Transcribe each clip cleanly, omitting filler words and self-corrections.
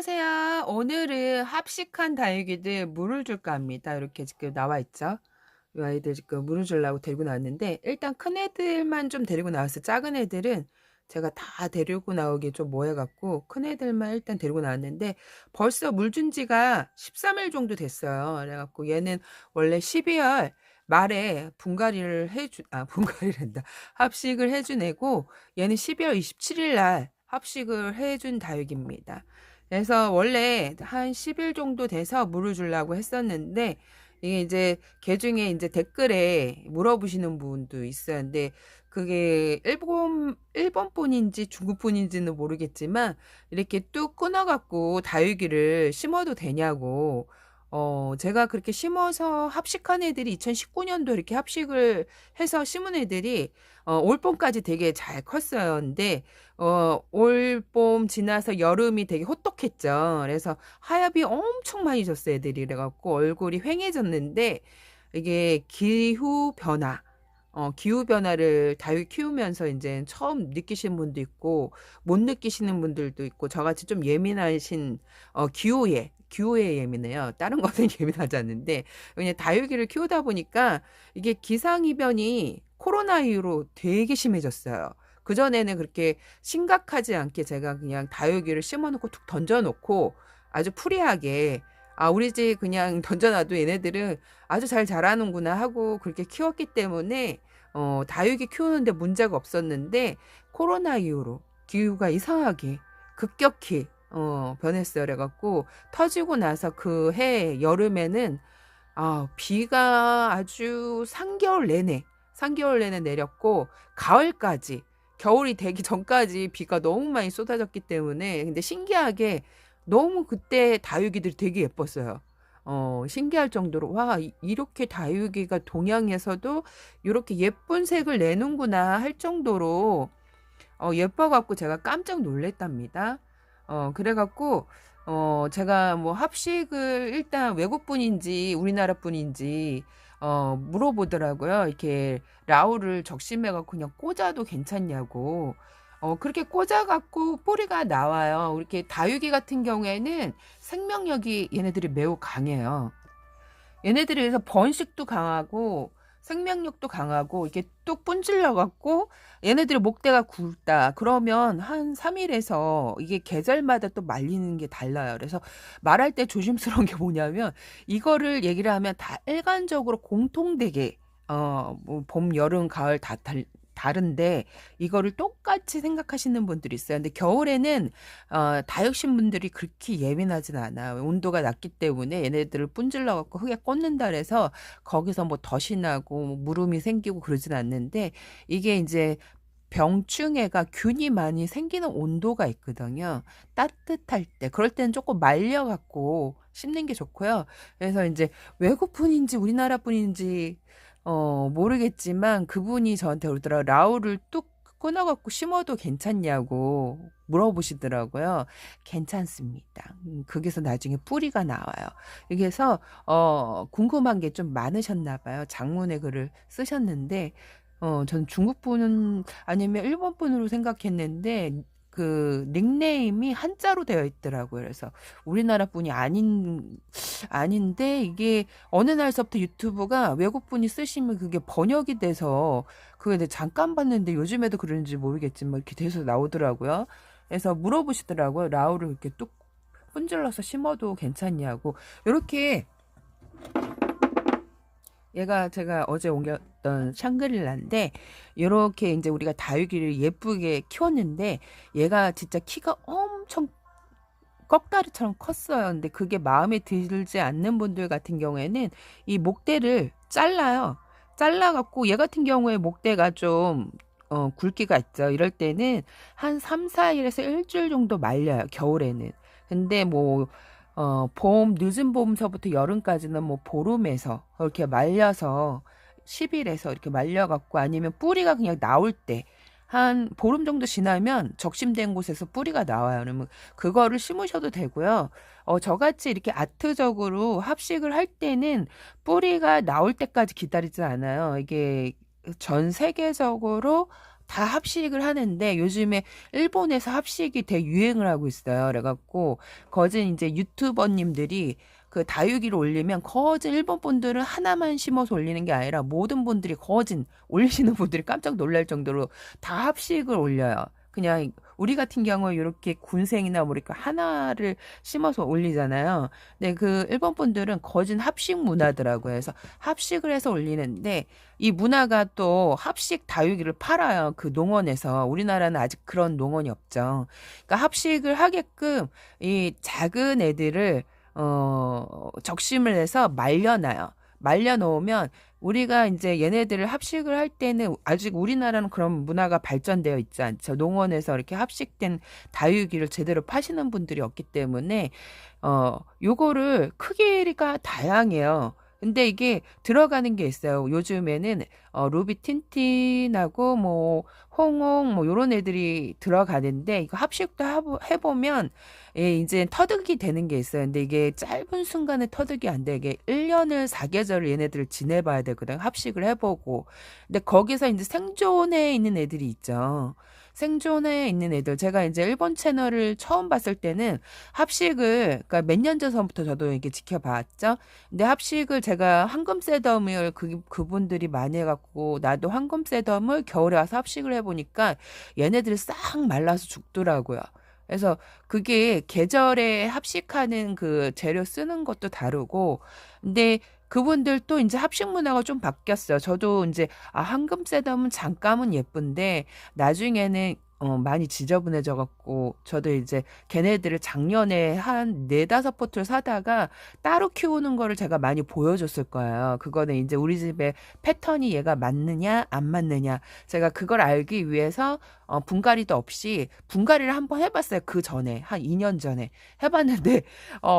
안녕하세요. 오늘은 합식한 다육이들 물을 줄까 합니다. 이렇게 지금 나와 있죠. 이 아이들 지금 물을 주려고 데리고 나왔는데 일단 큰 애들만 좀 데리고 나왔어요. 작은 애들은 제가 다 데리고 나오기 좀 뭐해 갖고 큰 애들만 일단 데리고 나왔는데 벌써 물 준 지가 13일 정도 됐어요. 그래 갖고 얘는 원래 12월 말에 분갈이를 분갈이란다. 합식을 해 준 애고 얘는 12월 27일 날 합식을 해 준 다육입니다. 그래서 원래 한 10일 정도 돼서 물을 주려고 했었는데 이게 이제 걔 중에 이제 댓글에 물어보시는 분도 있어요. 근데 그게 일본 분인지 중국 분인지는 모르겠지만 이렇게 뚝 끊어 갖고 다육이를 심어도 되냐고. 제가 그렇게 심어서 합식한 애들이 2019년도 이렇게 합식을 해서 심은 애들이 올봄까지 되게 잘 컸어요. 근데 올봄 지나서 여름이 되게 호떡했죠. 그래서 하엽이 엄청 많이 졌어요, 애들이. 그래갖고 얼굴이 휑해졌는데 이게 기후 변화를 다육 키우면서 이제 처음 느끼시는 분도 있고 못 느끼시는 분들도 있고 저같이 좀 예민하신 기후에 예민해요. 다른 거는 예민하지 않는데 그냥 다육이를 키우다 보니까 이게 기상이변이 코로나 이후로 되게 심해졌어요. 그전에는 그렇게 심각하지 않게 제가 그냥 다육이를 심어놓고 툭 던져놓고 아주 프리하게 우리 집 그냥 던져놔도 얘네들은 아주 잘 자라는구나 하고 그렇게 키웠기 때문에 다육이 키우는데 문제가 없었는데 코로나 이후로 기후가 이상하게 급격히 변했어요. 그래갖고 터지고 나서 그 해 여름에는 비가 아주 3개월 내내 내렸고 가을까지 겨울이 되기 전까지 비가 너무 많이 쏟아졌기 때문에 근데 신기하게 너무 그때 다육이들이 되게 예뻤어요. 신기할 정도로 와 이렇게 다육이가 동양에서도 이렇게 예쁜 색을 내는구나 할 정도로 예뻐 갖고 제가 깜짝 놀랐답니다. 그래 갖고 제가 뭐 합식을 일단 외국 분인지 우리나라 분인지 물어보더라고요. 이렇게 라우를 적심해 갖고 그냥 꽂아도 괜찮냐고. 그렇게 꽂아 갖고 뿌리가 나와요. 이렇게 다육이 같은 경우에는 생명력이 얘네들이 매우 강해요. 얘네들이 그래서 번식도 강하고 생명력도 강하고 이렇게 뚝 분질러 갖고 얘네들의 목대가 굵다. 그러면 한 3일에서 이게 계절마다 또 말리는 게 달라요. 그래서 말할 때 조심스러운 게 뭐냐면 이거를 얘기를 하면 다 일관적으로 공통되게 뭐 봄, 여름, 가을 다 다른데 이거를 똑같이 생각하시는 분들이 있어요. 근데 겨울에는 다육신 분들이 그렇게 예민하진 않아요. 온도가 낮기 때문에 얘네들을 분질러 갖고 흙에 꽂는다 그래서 거기서 뭐 덫이 나고 뭐 물음이 생기고 그러진 않는데 이게 이제 병충해가 균이 많이 생기는 온도가 있거든요. 따뜻할 때 그럴 때는 조금 말려 갖고 심는 게 좋고요. 그래서 이제 외국 분인지 우리나라 분인지 모르겠지만 그분이 저한테 그러더라고요. 라우를 뚝 끊어갖고 심어도 괜찮냐고 물어보시더라고요. 괜찮습니다. 거기서 나중에 뿌리가 나와요. 그래서 궁금한 게 좀 많으셨나 봐요. 장문의 글을 쓰셨는데 전 중국 분 아니면 일본 분으로 생각했는데 그 닉네임이 한자로 되어 있더라고요. 그래서 우리나라 분이 아닌데 이게 어느 날서부터 유튜브가 외국 분이 쓰시면 그게 번역이 돼서 그게 내가 잠깐 봤는데 요즘에도 그런지 모르겠지만 이렇게 돼서 나오더라고요. 그래서 물어보시더라고요. 라우를 이렇게 뚝 분질러서 심어도 괜찮냐고. 이렇게 얘가 제가 어제 옮겼던 샹그릴라인데 이렇게 이제 우리가 다육이를 예쁘게 키웠는데 얘가 진짜 키가 엄청 꺽다리처럼 컸어요. 근데 그게 마음에 들지 않는 분들 같은 경우에는 이 목대를 잘라요. 잘라갖고 얘 같은 경우에 목대가 좀 굵기가 있죠. 이럴 때는 한 3, 4일에서 일주일 정도 말려요. 겨울에는. 근데 뭐 늦은 봄서부터 여름까지는 뭐 보름에서 이렇게 말려서 10일에서 이렇게 말려갖고 아니면 뿌리가 그냥 나올 때 한 보름 정도 지나면 적심된 곳에서 뿌리가 나와요. 그러면 그거를 심으셔도 되고요. 저같이 이렇게 아트적으로 합식을 할 때는 뿌리가 나올 때까지 기다리지 않아요. 이게 전 세계적으로 다 합식을 하는데 요즘에 일본에서 합식이 대유행을 하고 있어요. 그래갖고 거진 이제 유튜버님들이 그 다육이를 올리면 거진 일본 분들은 하나만 심어서 올리는 게 아니라 모든 분들이 거진 올리시는 분들이 깜짝 놀랄 정도로 다 합식을 올려요. 그냥 우리 같은 경우에 이렇게 군생이나 뭐 이렇게 하나를 심어서 올리잖아요. 근데 그 일본 분들은 거진 합식 문화더라고요. 그래서 합식을 해서 올리는데 이 문화가 또 합식 다육이를 팔아요. 그 농원에서. 우리나라는 아직 그런 농원이 없죠. 그러니까 합식을 하게끔 이 작은 애들을 적심을 해서 말려놔요. 말려놓으면 우리가 이제 얘네들을 합식을 할 때는 아직 우리나라는 그런 문화가 발전되어 있지 않죠. 농원에서 이렇게 합식된 다육이를 제대로 파시는 분들이 없기 때문에 요거를 크기가 다양해요. 근데 이게 들어가는 게 있어요. 요즘에는 루비 틴틴하고 뭐 홍홍 뭐 요런 애들이 들어가는데 이거 합식도 해보면 예, 이제 터득이 되는 게 있어요. 근데 이게 짧은 순간에 터득이 안 되게 1년을 4계절을 얘네들을 지내봐야 되거든. 합식을 해보고. 근데 거기서 이제 생존해 있는 애들이 있죠. 생존해 있는 애들. 제가 이제 일본 채널을 처음 봤을 때는 합식을, 그러니까 몇 년 전부터 저도 이렇게 지켜봤죠. 근데 합식을 제가 황금새덤을 그분들이 많이 해갖고 나도 황금새덤을 겨울에 와서 합식을 해보니까 얘네들이 싹 말라서 죽더라고요. 그래서 그게 계절에 합식하는 그 재료 쓰는 것도 다르고, 근데 그분들 또 이제 합식 문화가 좀 바뀌었어요. 저도 이제, 아, 황금새덤은 잠깐은 예쁜데, 나중에는 많이 지저분해져 갖고 저도 이제 걔네들을 작년에 한 네다섯 포트를 사다가 따로 키우는 거를 제가 많이 보여줬을 거예요. 그거는 이제 우리 집에 패턴이 얘가 맞느냐 안 맞느냐 제가 그걸 알기 위해서 분갈이도 없이 분갈이를 한번 해봤어요. 그 전에 한 2년 전에 해봤는데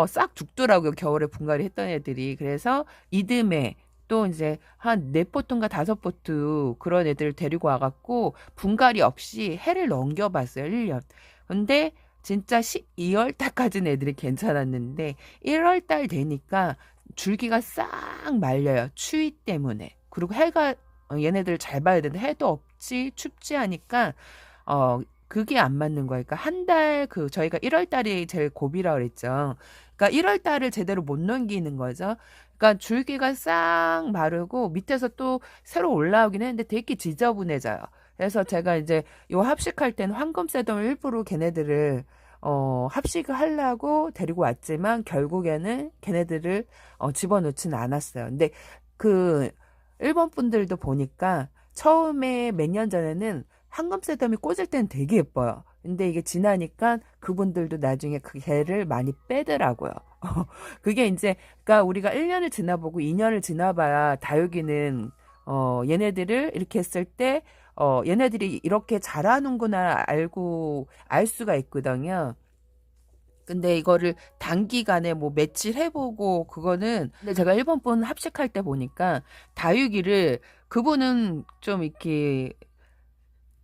싹 죽더라고요. 겨울에 분갈이 했던 애들이. 그래서 이듬해 또 이제 한 4포트인가 5포트 그런 애들 데리고 와갖고 분갈이 없이 해를 넘겨봤어요. 1년. 근데 진짜 12월 달까지는 애들이 괜찮았는데 1월 달 되니까 줄기가 싹 말려요. 추위 때문에. 그리고 해가 얘네들 잘 봐야 되는데 해도 없지 춥지 하니까 그게 안 맞는 거예요. 그러니까 한 달 저희가 1월 달이 제일 고비라 그랬죠. 그러니까 1월 달을 제대로 못 넘기는 거죠. 그러니까 줄기가 싹 마르고 밑에서 또 새로 올라오긴 했는데 되게 지저분해져요. 그래서 제가 이제 요 합식할 때는 황금새덤을 일부러 걔네들을 합식을 하려고 데리고 왔지만 결국에는 걔네들을 집어넣지는 않았어요. 근데 그 일본 분들도 보니까 처음에 몇 년 전에는 황금새덤이 꽂을 때는 되게 예뻐요. 근데 이게 지나니까 그분들도 나중에 그 개를 많이 빼더라고요. 그게 이제, 그러니까 우리가 1년을 지나보고 2년을 지나봐야 다육이는, 얘네들을 이렇게 했을 때, 얘네들이 이렇게 자라는구나 알 수가 있거든요. 근데 이거를 단기간에 뭐 며칠 해보고 그거는 근데 제가 일본 분 합식할 때 보니까 다육이를 그분은 좀 이렇게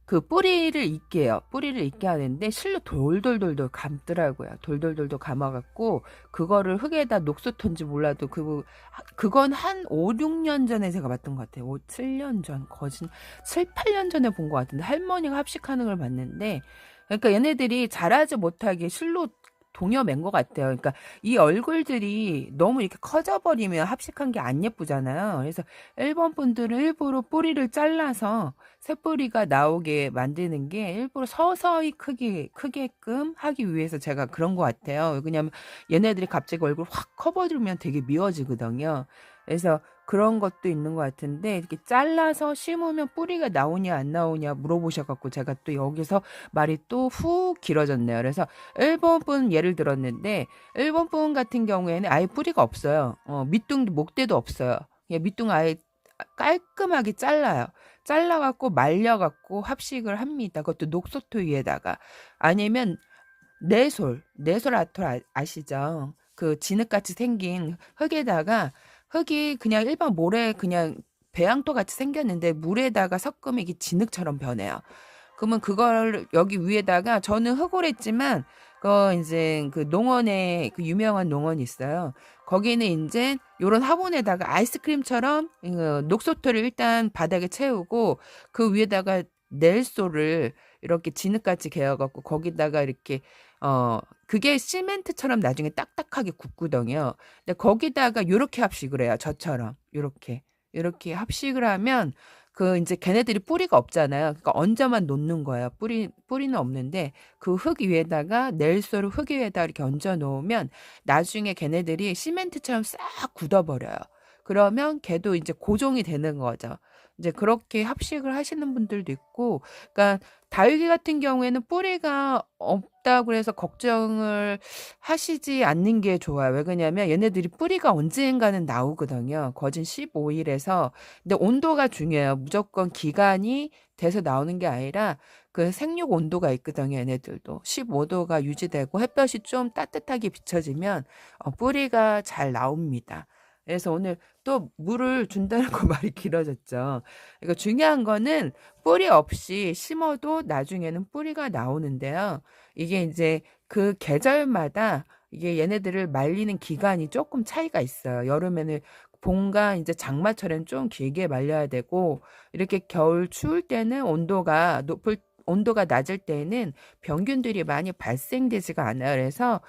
그 뿌리를 익게 해요. 뿌리를 익게 하는데 실로 돌돌돌돌 감더라고요. 돌돌돌돌 감아갖고 그거를 흙에다 녹수톤지 몰라도 그건 한 5, 6년 전에 제가 봤던 것 같아요. 5, 7년 전, 거진 7, 8년 전에 본 것 같은데 할머니가 합식하는 걸 봤는데 그러니까 얘네들이 자라지 못하게 실로 동여맨 것 같아요. 그러니까 이 얼굴들이 너무 이렇게 커져버리면 합식한 게 안 예쁘잖아요. 그래서 일본 분들은 일부러 뿌리를 잘라서 새뿌리가 나오게 만드는 게 일부러 서서히 크게끔 하기 위해서 제가 그런 것 같아요. 왜냐면 얘네들이 갑자기 얼굴 확 커버리면 되게 미워지거든요. 그래서 그런 것도 있는 것 같은데 이렇게 잘라서 심으면 뿌리가 나오냐 안 나오냐 물어보셔갖고 제가 또 여기서 말이 또 훅 길어졌네요. 그래서 일본 분 예를 들었는데 일본 분 같은 경우에는 아예 뿌리가 없어요. 밑둥 목대도 없어요. 그냥 밑둥 아예 깔끔하게 잘라요. 잘라갖고 말려갖고 합식을 합니다. 그것도 녹소토 위에다가 아니면 내솔 아톨 아시죠? 그 진흙같이 생긴 흙에다가 흙이 그냥 일반 모래 그냥 배양토 같이 생겼는데 물에다가 섞으면 이게 진흙처럼 변해요. 그러면 그걸 여기 위에다가 저는 흙을 했지만 이제 그 농원에 그 유명한 농원이 있어요. 거기는 이제 요런 화분에다가 아이스크림처럼 녹소토를 일단 바닥에 채우고 그 위에다가 넬소를 이렇게 진흙같이 개어 갖고 거기다가 이렇게 그게 시멘트처럼 나중에 딱딱하게 굳거든요. 근데 거기다가 요렇게 합식을 해요. 저처럼 요렇게. 요렇게 합식을 하면 그 인제 걔네들이 뿌리가 없잖아요. 그러니까 얹어만 놓는 거예요. 뿌리는 없는데 그 흙 위에다가 넬소를 흙 위에다 이렇게 얹어 놓으면 나중에 걔네들이 시멘트처럼 싹 굳어버려요. 그러면 걔도 인제 고종이 되는 거죠. 인제 그렇게 합식을 하시는 분들도 있고, 그러니까 다육이 같은 경우에는 뿌리가 없다고 해서 걱정을 하시지 않는 게 좋아요. 왜 그러냐면 얘네들이 뿌리가 언젠가는 나오거든요. 거진 15일에서. 근데 온도가 중요해요. 무조건 기간이 돼서 나오는 게 아니라 그 생육 온도가 있거든요, 얘네들도. 15도가 유지되고 햇볕이 좀 따뜻하게 비춰지면 뿌리가 잘 나옵니다. 그래서 오늘 또 물을 준다는 거 말이 길어졌죠. 그러니까 중요한 거는 뿌리 없이 심어도 나중에는 뿌리가 나오는데요. 이게 이제 그 계절마다 이게 얘네들을 말리는 기간이 조금 차이가 있어요. 여름에는 봄과 이제 장마철엔 좀 길게 말려야 되고, 이렇게 겨울 추울 때는 온도가 낮을 때는 병균들이 많이 발생되지가 않아요. 그래서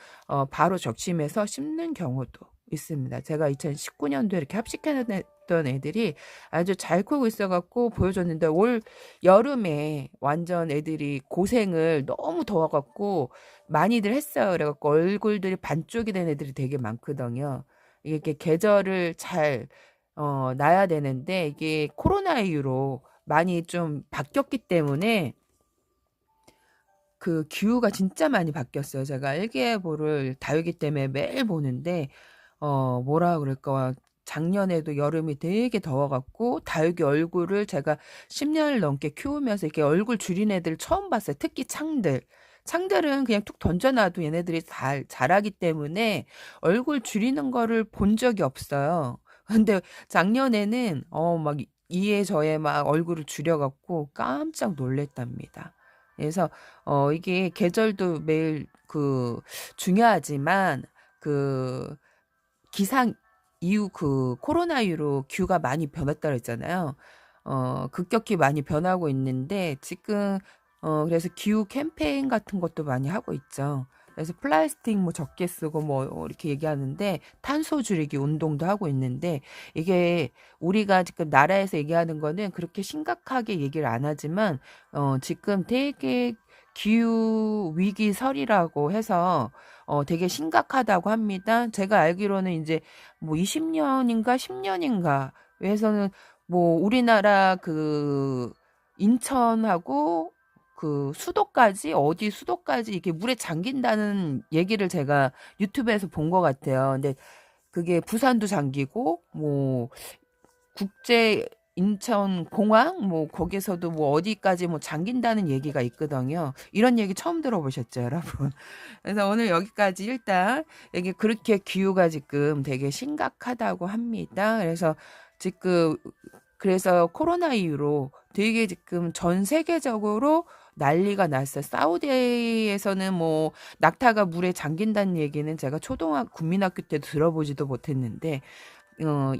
바로 적심해서 심는 경우도 있습니다. 제가 2019년도에 이렇게 합식해놨던 애들이 아주 잘 크고 있어 갖고 보여줬는데, 올 여름에 완전 애들이 고생을 너무 더워 갖고 많이들 했어요. 그래 갖고 얼굴들이 반쪽이 된 애들이 되게 많거든요. 이게 계절을 잘 놔야 되는데, 이게 코로나 이후로 많이 좀 바뀌었기 때문에 그 기후가 진짜 많이 바뀌었어요. 제가 일기예보를 다육이 때문에 매일 보는데 뭐라 그럴까, 작년에도 여름이 되게 더워 갖고 다육이 얼굴을 제가 10년을 넘게 키우면서 이렇게 얼굴 줄인 애들 처음 봤어요. 특히 창들. 창들은 그냥 툭 던져 놔도 얘네들이 잘 자라기 때문에 얼굴 줄이는 거를 본 적이 없어요. 근데 작년에는 막 이에 저에 막 얼굴을 줄여 갖고 깜짝 놀랐답니다. 그래서 이게 계절도 매일 중요하지만 그 기상 이후 그 코로나 이후로 기후가 많이 변했다 그랬잖아요. 급격히 많이 변하고 있는데 지금 그래서 기후 캠페인 같은 것도 많이 하고 있죠. 그래서 플라스틱 뭐 적게 쓰고 뭐 이렇게 얘기하는데, 탄소 줄이기 운동도 하고 있는데, 이게 우리가 지금 나라에서 얘기하는 거는 그렇게 심각하게 얘기를 안 하지만 지금 되게 기후 위기설이라고 해서 되게 심각하다고 합니다. 제가 알기로는 이제 뭐 20년인가 10년인가 에서는 뭐 우리나라 그 인천하고 그 수도까지, 어디 수도까지 이렇게 물에 잠긴다는 얘기를 제가 유튜브에서 본 것 같아요. 근데 그게 부산도 잠기고 뭐 국제 인천 공항 뭐 거기서도 뭐 어디까지 뭐 잠긴다는 얘기가 있거든요. 이런 얘기 처음 들어보셨죠, 여러분? 그래서 오늘 여기까지 일단, 이게 그렇게 기후가 지금 되게 심각하다고 합니다. 그래서 지금 그래서 코로나 이후로 되게 지금 전 세계적으로 난리가 났어요. 사우디에서는 뭐 낙타가 물에 잠긴다는 얘기는 제가 국민학교 때도 들어보지도 못했는데,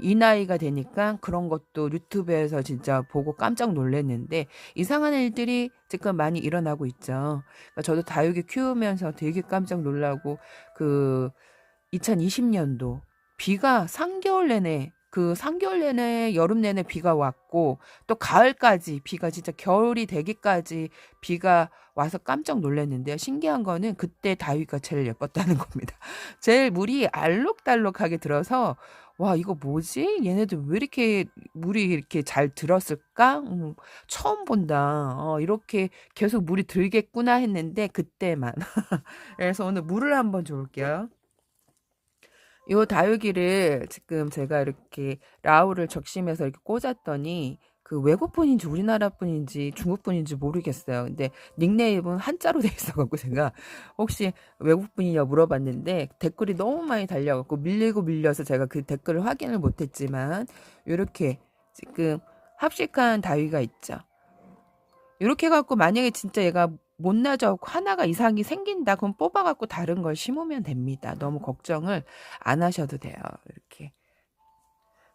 이 나이가 되니까 그런 것도 유튜브에서 진짜 보고 깜짝 놀랐는데, 이상한 일들이 지금 많이 일어나고 있죠. 그러니까 저도 다육이 키우면서 되게 깜짝 놀라고, 그 2020년도 비가 3개월 내내 여름 내내 비가 왔고, 또 가을까지 비가, 진짜 겨울이 되기까지 비가 와서 깜짝 놀랐는데요. 신기한 거는 그때 다육이가 제일 예뻤다는 겁니다. 제일 물이 알록달록하게 들어서, 와 이거 뭐지? 얘네들 왜 이렇게 물이 이렇게 잘 들었을까? 처음 본다. 이렇게 계속 물이 들겠구나 했는데 그때만. 그래서 오늘 물을 한번 줘볼게요. 요 다육이를 지금 제가 이렇게 라우를 적심해서 이렇게 꽂았더니, 그 외국 분인지 우리나라 분인지 중국 분인지 모르겠어요. 근데 닉네임은 한자로 돼 있어갖고 제가 혹시 외국 분이냐 물어봤는데, 댓글이 너무 많이 달려갖고 밀리고 밀려서 제가 그 댓글을 확인을 못했지만, 요렇게 지금 합식한 다육이가 있죠. 이렇게 해갖고 만약에 진짜 얘가 못나져 하나가 이상이 생긴다, 그럼 뽑아갖고 다른 걸 심으면 됩니다. 너무 걱정을 안 하셔도 돼요. 이렇게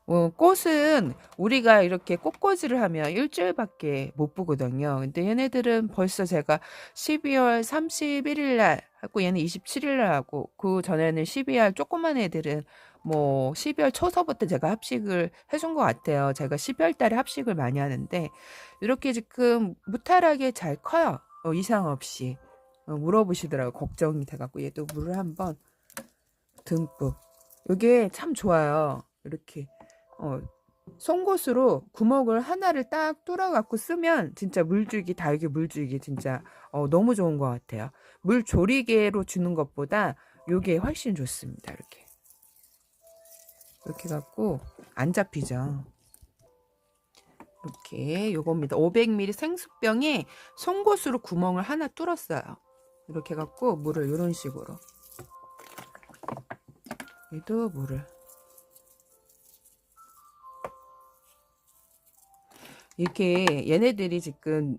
꽃은 우리가 이렇게 꽃꽂이를 하면 일주일밖에 못 보거든요. 근데 얘네들은 벌써 제가 12월 31일 날 하고 얘는 27일 날 하고 그 전에는 12월 조그만 애들은 뭐 12월 초서부터 제가 합식을 해준 것 같아요. 제가 12월 달에 합식을 많이 하는데 이렇게 지금 무탈하게 잘 커요. 이상 없이. 물어보시더라고요. 걱정이 돼갖고 얘도 물을 한번 듬뿍. 이게 참 좋아요. 이렇게 송곳으로 구멍을 하나를 딱 뚫어갖고 쓰면 진짜 물줄기, 다육이 물줄기 진짜 너무 좋은 것 같아요. 물 조리개로 주는 것보다 이게 훨씬 좋습니다. 이렇게 갖고 안 잡히죠. 이렇게 요겁니다. 500ml 생수병에 송곳으로 구멍을 하나 뚫었어요. 이렇게 갖고 물을 이런 식으로 얘도 물을 이렇게 얘네들이 지금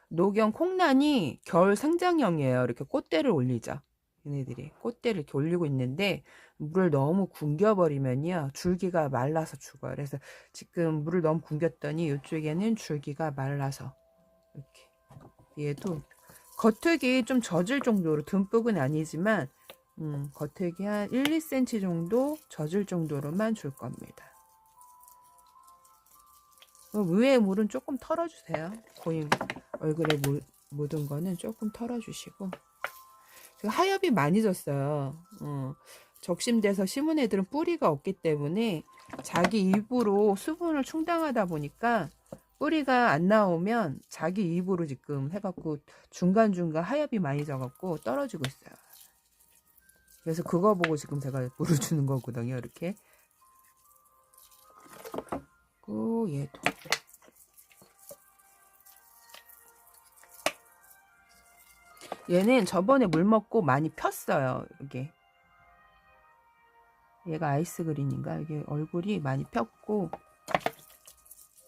녹용 콩란이 겨울 생장형이에요. 이렇게 꽃대를 올리죠. 얘네들이 꽃대를 이렇게 올리고 있는데 물을 너무 굶겨버리면요 줄기가 말라서 죽어요. 그래서 지금 물을 너무 굶겼더니 이쪽에는 줄기가 말라서 이렇게 얘도 겉흙이 좀 젖을 정도로 듬뿍은 아니지만 겉흙이 한 1, 2cm 정도 젖을 정도로만 줄 겁니다. 위에 물은 조금 털어주세요. 고인 얼굴에 묻은 거는 조금 털어주시고. 하엽이 많이 졌어요. 적심돼서 심은 애들은 뿌리가 없기 때문에 자기 입으로 수분을 충당하다 보니까 뿌리가 안 나오면 자기 입으로 지금 해갖고 중간중간 하엽이 많이 져갖고 떨어지고 있어요. 그래서 그거 보고 지금 제가 물을 주는 거거든요. 이렇게. 그리고 얘도. 얘는 저번에 물 먹고 많이 폈어요. 이게 얘가 아이스 그린인가? 이게 얼굴이 많이 폈고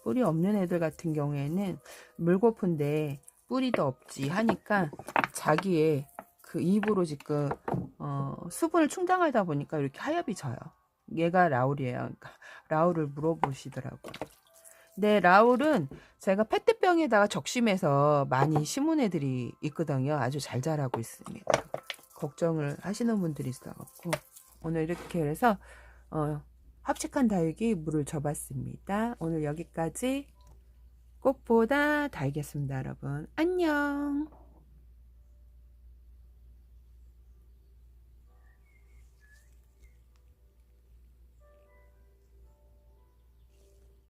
뿌리 없는 애들 같은 경우에는 물고픈데 뿌리도 없지 하니까 자기의 그 입으로 지금 수분을 충당하다 보니까 이렇게 하엽이 져요. 얘가 라울이에요. 그러니까 라울을 물어보시더라고요. 네, 라울은 제가 페트병에다가 적심해서 많이 심은 애들이 있거든요. 아주 잘 자라고 있습니다. 걱정을 하시는 분들이 있어갖고 오늘 이렇게 해서 합식한 다육이 물을 줘봤습니다. 오늘 여기까지 꽃보다 다육이었습니다. 여러분 안녕.